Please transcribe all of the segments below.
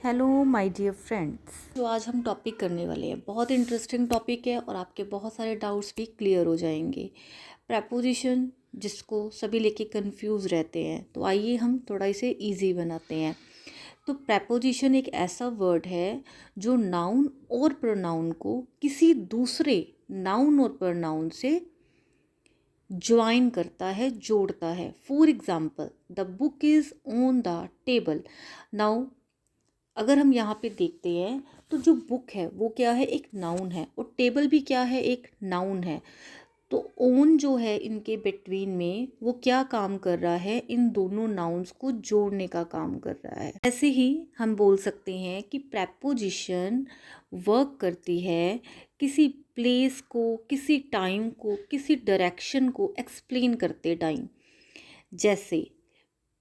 Hello my dear friends. जो आज हम टॉपिक करने वाले हैं बहुत इंटरेस्टिंग टॉपिक है और आपके बहुत सारे डाउट्स भी क्लियर हो जाएंगे। प्रपोजिशन जिसको सभी लेके कंफ्यूज रहते हैं, तो आइए हम थोड़ा इसे इजी बनाते हैं। तो प्रपोजिशन एक ऐसा वर्ड है जो नाउन और प्रोनाउन को किसी दूसरे नाउन और प्रोनाउन से ज्वाइन करता है, जोड़ता है। For example, the book is on the table. Now अगर हम यहाँ पे देखते हैं तो जो बुक है वो क्या है, एक नाउन है, और टेबल भी क्या है, एक नाउन है। तो ओन जो है इनके बिटवीन में वो क्या काम कर रहा है, इन दोनों नाउन्स को जोड़ने का काम कर रहा है। ऐसे ही हम बोल सकते हैं कि प्रपोजिशन वर्क करती है किसी प्लेस को, किसी टाइम को, किसी डायरेक्शन को एक्सप्लेन करते टाइम। जैसे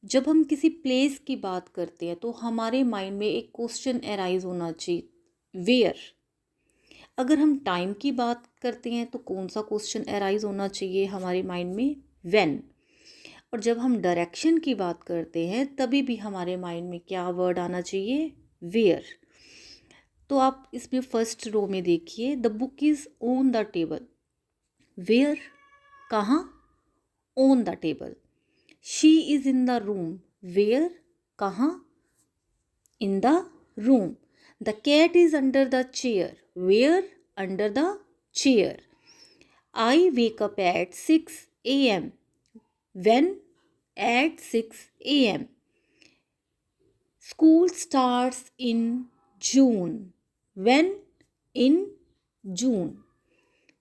जब हम किसी प्लेस की बात करते हैं तो हमारे माइंड में एक क्वेश्चन अराइज होना चाहिए, वेयर। अगर हम टाइम की बात करते हैं तो कौन सा क्वेश्चन अराइज होना चाहिए हमारे माइंड में, व्हेन। और जब हम डायरेक्शन की बात करते हैं तभी भी हमारे माइंड में क्या वर्ड आना चाहिए, वेयर। तो आप इसमें फर्स्ट रो में देखिए, the book is on the table. Where, कहाँ, on the table. She is in the room. Where, कहाँ, in the room. The cat is under the chair. Where, under the chair. I wake up at 6 AM। When, at 6 AM. School starts in June. When, in June.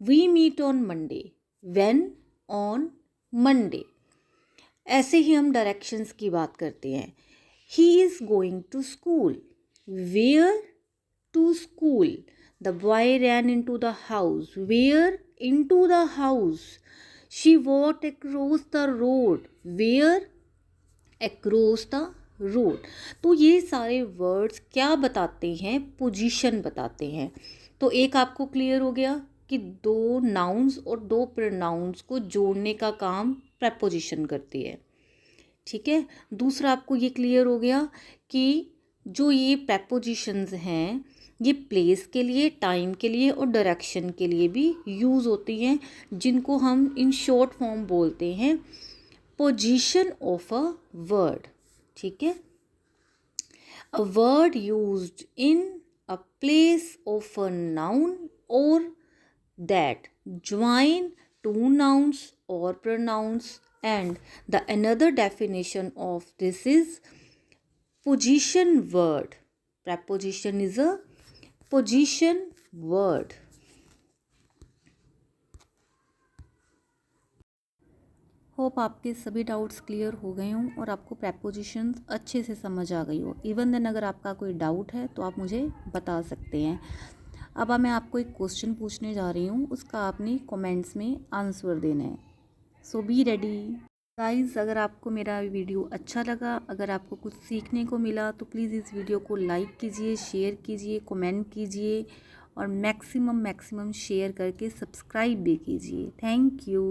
We meet on Monday. When, on Monday. ऐसे ही हम directions की बात करते हैं। He is going to school. Where, to school. The boy ran into the house. Where, into the house. She walk across the road. Where, across the road. तो ये सारे words क्या बताते हैं, पोजीशन बताते हैं। तो एक आपको क्लियर हो गया कि दो नाउन्स और दो प्रोनाउंस को जोड़ने का काम प्रपोजिशन करती है। ठीक है। दूसरा आपको ये क्लियर हो गया कि जो ये प्रपोजिशंस हैं ये प्लेस के लिए, टाइम के लिए और डायरेक्शन के लिए भी यूज़ होती हैं, जिनको हम इन शॉर्ट फॉर्म बोलते हैं पोजीशन ऑफ अ वर्ड। ठीक है। A word used in a place of a noun और that join two nouns or pronouns, and the another definition of this is position word. Preposition is a position word. Hope आपके सभी doubts clear हो गए हों और आपको propositions अच्छे से समझ आ गई हो। इवन देन अगर आपका कोई डाउट है तो आप मुझे बता सकते हैं। अब मैं आपको एक क्वेश्चन पूछने जा रही हूँ, उसका आपने कमेंट्स में आंसर देना है। सो बी रेडी गाइस। अगर आपको मेरा वीडियो अच्छा लगा, अगर आपको कुछ सीखने को मिला, तो प्लीज़ इस वीडियो को लाइक कीजिए, शेयर कीजिए, कमेंट कीजिए और मैक्सिमम शेयर करके सब्सक्राइब भी कीजिए। Thank you.